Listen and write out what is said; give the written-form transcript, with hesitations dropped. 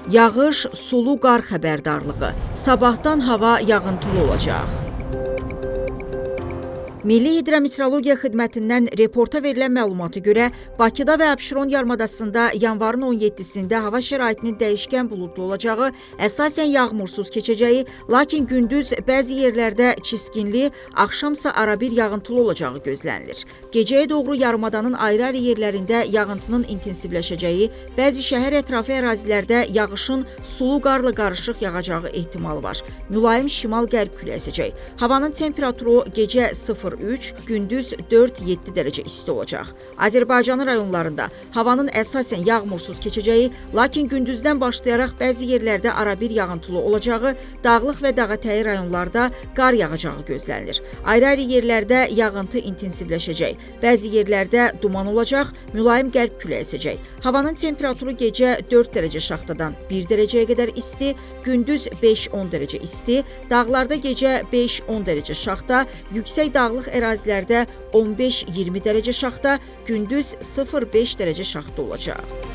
Yağış, sulu qar xəbərdarlığı. Sabahdan hava yağıntılı olacaq. Milli Hidrometeorologiya Xidmətindən reporta verilən məlumata görə Bakıda və Abşeron yarımadasında yanvarın 17-sində hava şəraitinin dəyişkən buludlu olacağı, əsasən yağmursuz keçəcəyi, lakin gündüz bəzi yerlərdə çiskinli, axşamsa arabir yağıntılı olacağı gözlənilir. Gecəyə doğru yarımadanın ayrı-ayrı yerlərində yağıntının intensivləşəcəyi, bəzi şəhər ətrafı ərazilərdə yağışın sulu qarla qarışıq yağacağı ehtimalı var. Mülayim şimal-qərb küləyi əsəcək. Havanın temperaturu gecə 0-3, gündüz 4-7 dərəcə isti olacaq. Azərbaycanın rayonlarında havanın əsasən yağmursuz keçəcəyi, lakin gündüzdən başlayaraq bəzi yerlərdə arabir yağıntılı olacağı, dağlıq və dağətəyi rayonlarda qar yağacağı gözlənilir. Ayrı-ayrı yerlərdə yağıntı intensivləşəcək. Bəzi yerlərdə duman olacaq, mülayim qərb küləyi əsəcək. Havanın temperaturu gecə 4 dərəcə şaxtadan 1 dərəcəyə qədər isti, gündüz 5-10 dərəcə isti, dağlarda gecə 5-10 dərəcə şaxta, yüksək dağlıq ərazilərdə 15-20 dərəcə şaxta, gündüz 0-5 dərəcə şaxta olacaq.